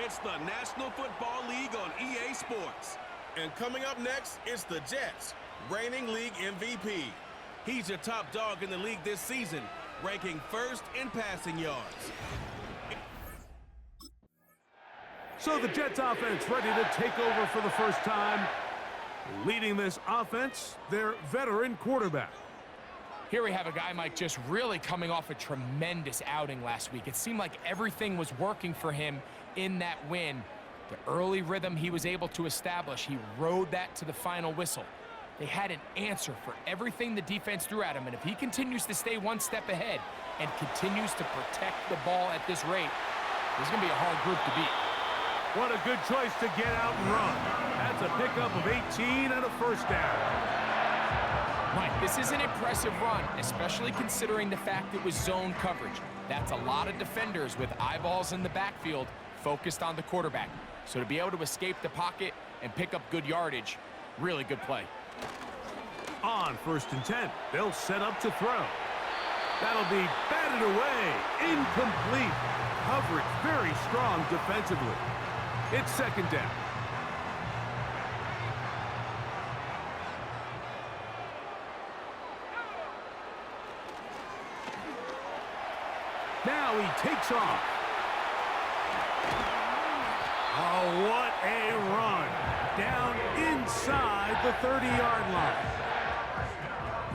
It's the National Football League on EA Sports. And coming up next, it's the Jets, reigning league MVP. He's your top dog in the league this season, ranking first in passing yards. So the Jets offense ready to take over for the first time. Leading this offense, their veteran quarterback. Here we have a guy, Mike, just really coming off a tremendous outing last week. It seemed like everything was working for him in that win. The early rhythm he was able to establish, he rode that to the final whistle. They had an answer for everything the defense threw at him, and if he continues to stay one step ahead and continues to protect the ball at this rate, this is going to be a hard group to beat. What a good choice to get out and run. That's a pickup of 18 and a first down. Mike, this is an impressive run, especially considering the fact it was zone coverage. That's a lot of defenders with eyeballs in the backfield focused on the quarterback. So to be able to escape the pocket and pick up good yardage, really good play. On 1st and 10, they'll set up to throw. That'll be batted away, incomplete. Coverage very strong defensively. It's 2nd down. Now he takes off. Oh, what a run. Down inside the 30-yard line.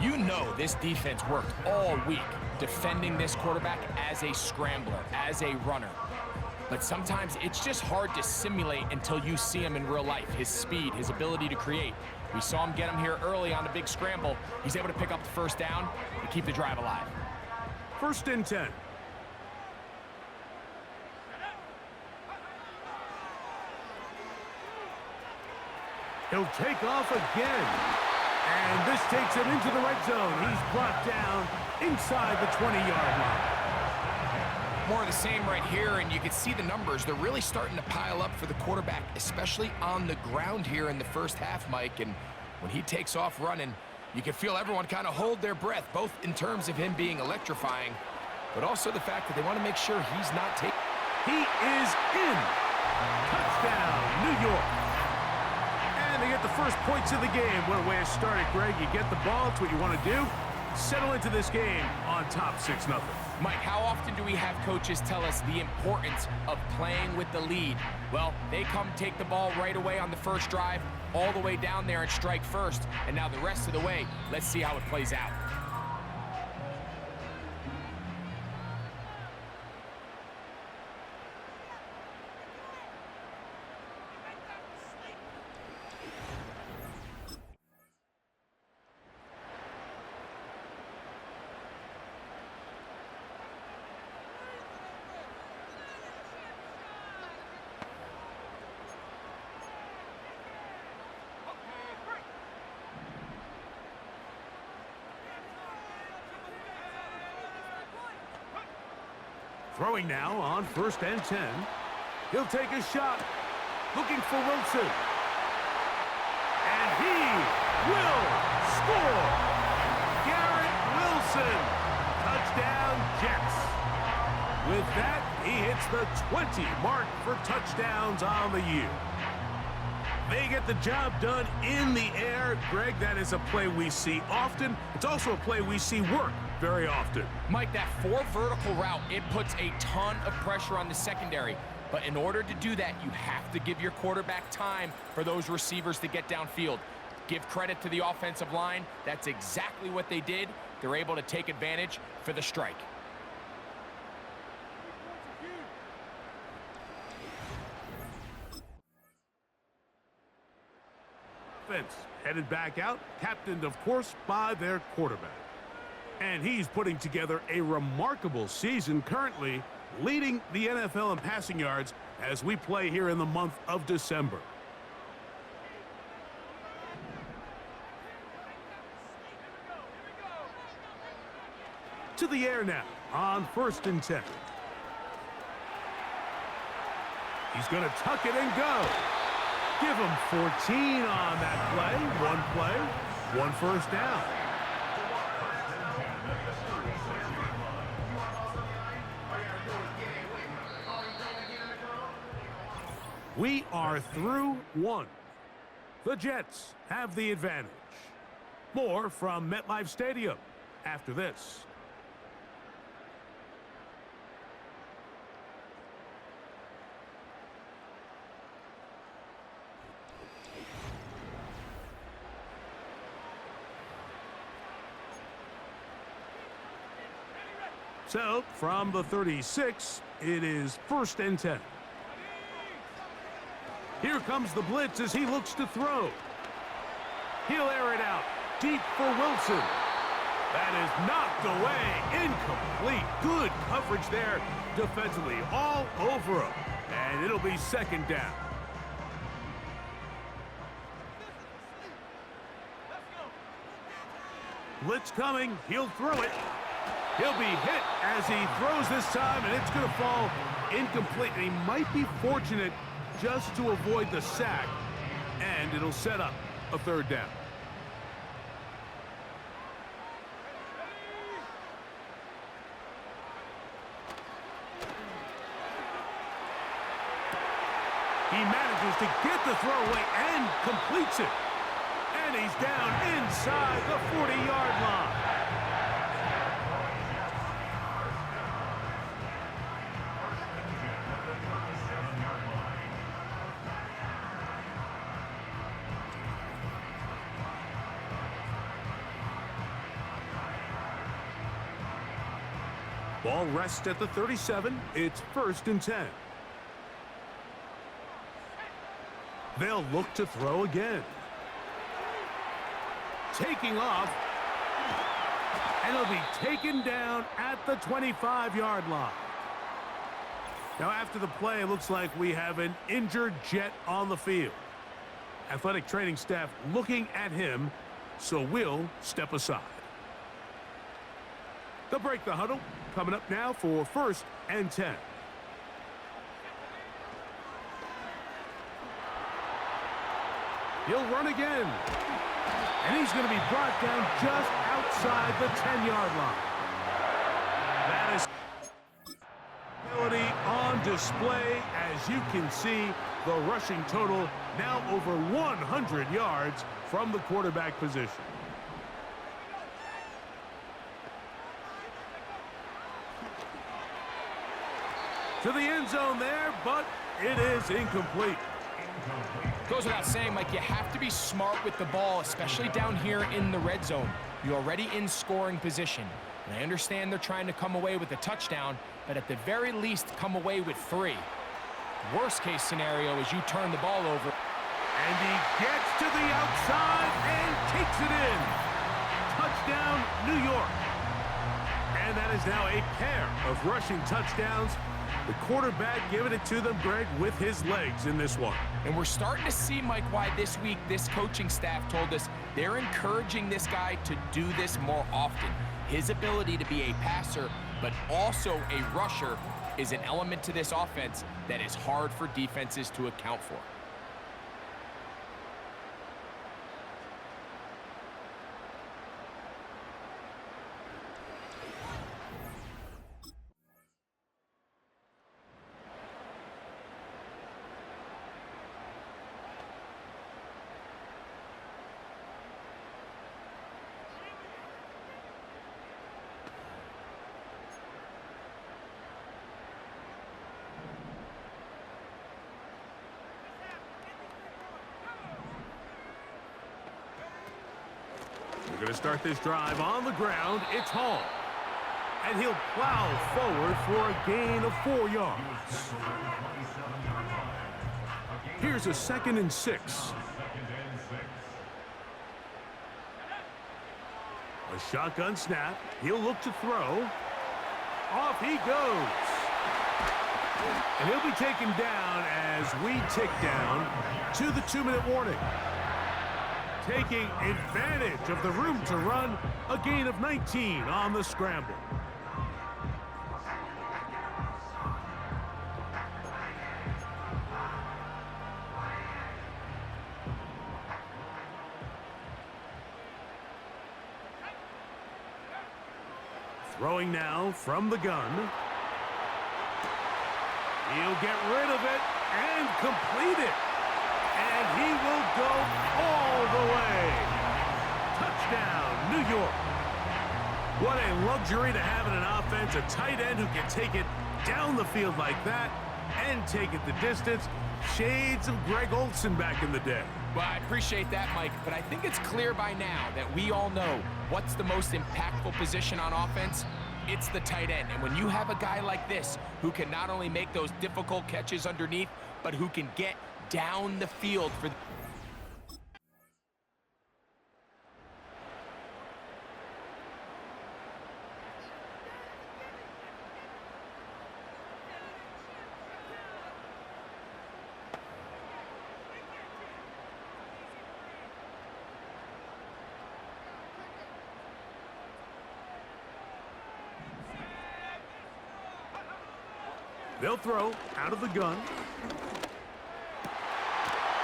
You know this defense worked all week defending this quarterback as a scrambler, as a runner. But sometimes it's just hard to simulate until you see him in real life. His speed, his ability to create. We saw him get him here early on the big scramble. He's able to pick up the first down and keep the drive alive. 1st and 10. He'll take off again. And this takes him into the red zone. He's brought down inside the 20-yard line. More of the same right here, and you can see the numbers. They're really starting to pile up for the quarterback, especially on the ground here in the first half, Mike. And when he takes off running, you can feel everyone kind of hold their breath, both in terms of him being electrifying, but also the fact that they want to make sure he's not taking. He is in. Touchdown, New York. And they get the first points of the game. What a way to start it, Greg. You get the ball. It's what you want to do. Settle into this game on top 6-0. Mike, how often do we have coaches tell us the importance of playing with the lead? Well, they come take the ball right away on the first drive, all the way down there and strike first. And now the rest of the way, let's see how it plays out. Throwing now on 1st and 10. He'll take a shot. Looking for Wilson. And he will score. Garrett Wilson. Touchdown, Jets. With that, he hits the 20 mark for touchdowns on the year. They get the job done in the air. Greg, that is a play we see often. It's also a play we see work very often. Mike, that 4 vertical route, it puts a ton of pressure on the secondary. But in order to do that, you have to give your quarterback time for those receivers to get downfield. Give credit to the offensive line. That's exactly what they did. They're able to take advantage for the strike. Headed back out, captained, of course, by their quarterback. And he's putting together a remarkable season currently, leading the NFL in passing yards as we play here in the month of December. To the air now on 1st and 10. He's going to tuck it and go. Give him 14 on that play, one first down. We are through one. The Jets have the advantage. More from MetLife Stadium after this. So, from the 36, it is 1st and 10. Here comes the blitz as he looks to throw. He'll air it out deep for Wilson. That is knocked away. Incomplete. Good coverage there defensively all over him. And it'll be 2nd down. Blitz coming. He'll throw it. He'll be hit as he throws this time, and it's going to fall incomplete. And he might be fortunate just to avoid the sack, and it'll set up a 3rd down. He manages to get the throw away and completes it. And he's down inside the 40-yard line. Ball rests at the 37. It's 1st and 10. They'll look to throw again. Taking off. And he'll be taken down at the 25-yard line. Now, after the play, it looks like we have an injured Jet on the field. Athletic training staff looking at him, so we'll step aside. They'll break the huddle. Coming up now for 1st and 10. He'll run again. And he's going to be brought down just outside the 10-yard line. That is ability on display. As you can see, the rushing total now over 100 yards from the quarterback position. To the end zone there, but it is incomplete. Goes without saying, Mike, you have to be smart with the ball, especially down here in the red zone. You're already in scoring position. And I understand they're trying to come away with a touchdown, but at the very least, come away with 3. Worst case scenario is you turn the ball over. And he gets to the outside and takes it in. Touchdown, New York. And that is now a pair of rushing touchdowns. The quarterback giving it to them, Greg, with his legs in this one. And we're starting to see, Mike, why this week this coaching staff told us they're encouraging this guy to do this more often. His ability to be a passer, but also a rusher, is an element to this offense that is hard for defenses to account for. We're going to start this drive on the ground. It's Hall. And he'll plow forward for a gain of 4 yards. Here's a 2nd and 6. A shotgun snap. He'll look to throw. Off he goes. And he'll be taken down as we tick down to the 2-minute warning. Taking advantage of the room to run, a gain of 19 on the scramble. Throwing now from the gun. He'll get rid of it, and complete it. And he will go all the way. Touchdown, New York. What a luxury to have in an offense, a tight end who can take it down the field like that and take it the distance. Shades of Greg Olsen back in the day. Well, I appreciate that, Mike, but I think it's clear by now that we all know what's the most impactful position on offense. It's the tight end. And when you have a guy like this who can not only make those difficult catches underneath, but who can get down the field for They'll throw out of the gun.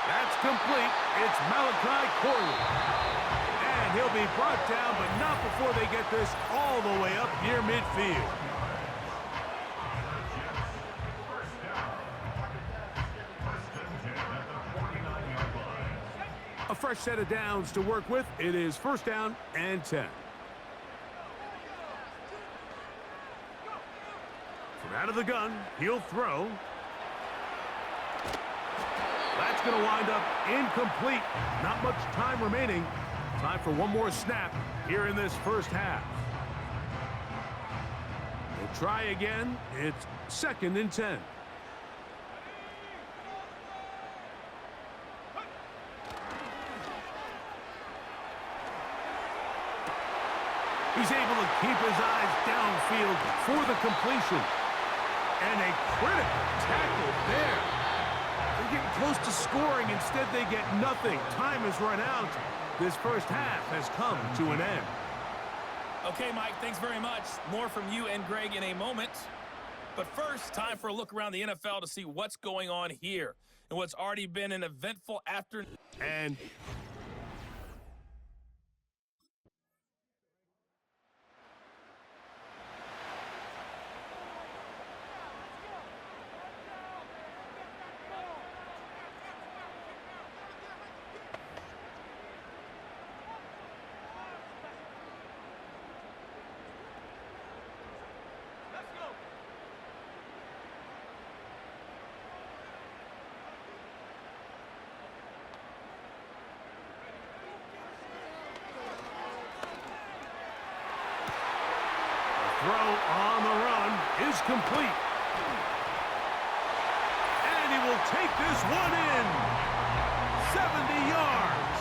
That's complete. It's Malachi Corley. And he'll be brought down, but not before they get this all the way up near midfield. A fresh set of downs to work with. It is first down and 10. Out of the gun, he'll throw. That's going to wind up incomplete. Not much time remaining. Time for one more snap here in this first half. They'll try again. It's second and 10. He's able to keep his eyes downfield for the completion. And a critical tackle there. They're getting close to scoring. Instead, they get nothing. Time has run out. This first half has come to an end. Okay, Mike, thanks very much. More from you and Greg in a moment. But first, time for a look around the NFL to see what's going on here and what's already been an eventful afternoon. And throw on the run is complete. And he will take this one in. 70 yards.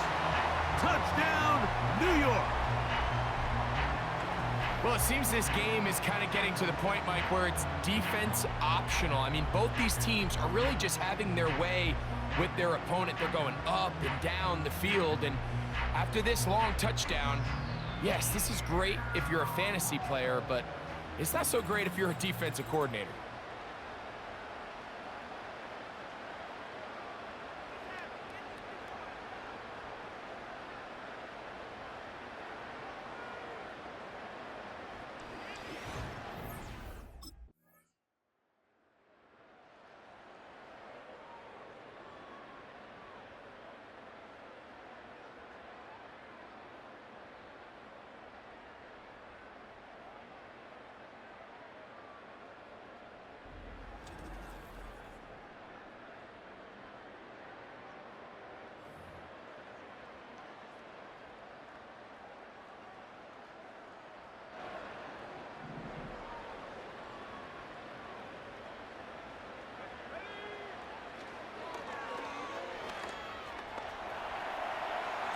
Touchdown, New York. Well, it seems this game is kind of getting to the point, Mike, where it's defense optional. I mean, both these teams are really just having their way with their opponent. They're going up and down the field. And after this long touchdown, yes, this is great if you're a fantasy player, but it's not so great if you're a defensive coordinator.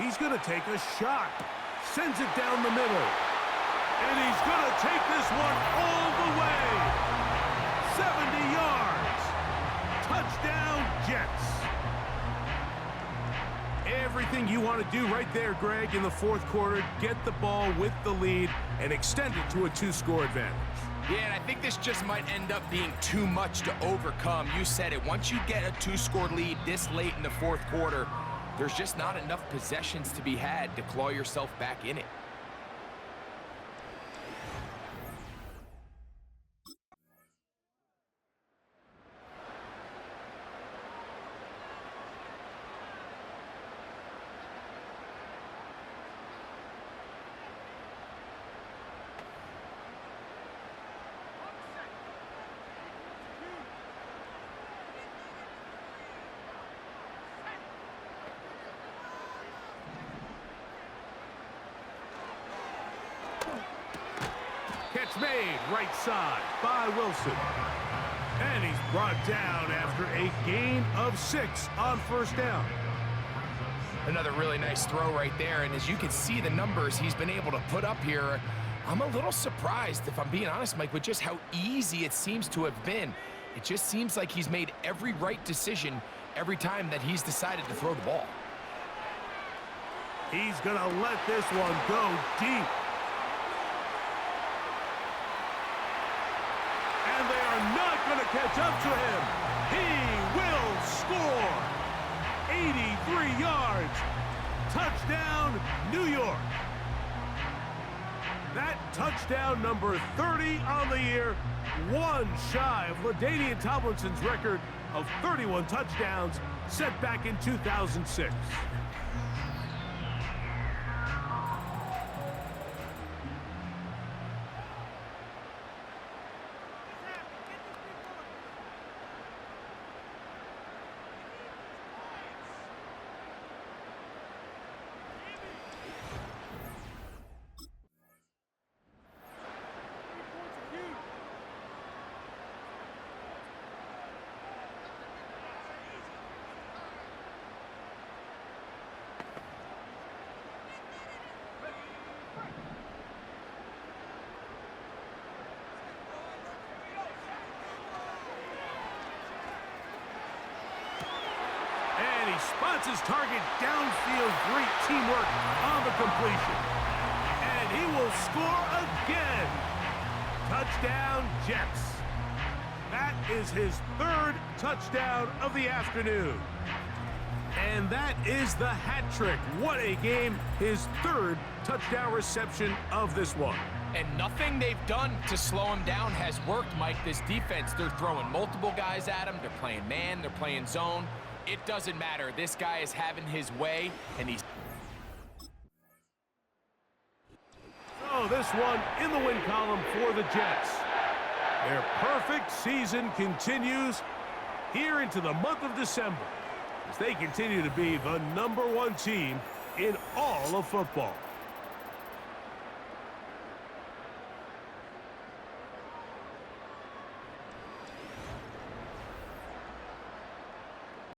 He's going to take a shot. Sends it down the middle. And he's going to take this one all the way. 70 yards. Touchdown, Jets. Everything you want to do right there, Greg, in the fourth quarter. Get the ball with the lead and extend it to a two-score advantage. Yeah, and I think this just might end up being too much to overcome. You said it. Once you get a two-score lead this late in the fourth quarter, there's just not enough possessions to be had to claw yourself back in it. made right side by Wilson. And he's brought down after a gain of 6 on first down. Another really nice throw right there, and as you can see the numbers he's been able to put up here, I'm a little surprised, if I'm being honest, Mike, with just how easy it seems to have been. It just seems like he's made every right decision every time that he's decided to throw the ball. He's going to let this one go deep. And they are not going to catch up to him. He will score. 83 yards. Touchdown, New York. That touchdown number 30 on the year, one shy of LaDainian Tomlinson's record of 31 touchdowns set back in 2006. And he spots his target downfield. Great teamwork on the completion. And he will score again. Touchdown, Jets. That is his 3rd touchdown of the afternoon. And that is the hat trick. What a game. His 3rd touchdown reception of this one. And nothing they've done to slow him down has worked, Mike. This defense, they're throwing multiple guys at him. They're playing man, they're playing zone. It doesn't matter. This guy is having his way, and he's... So this one in the win column for the Jets. Their perfect season continues here into the month of December as they continue to be the #1 team in all of football.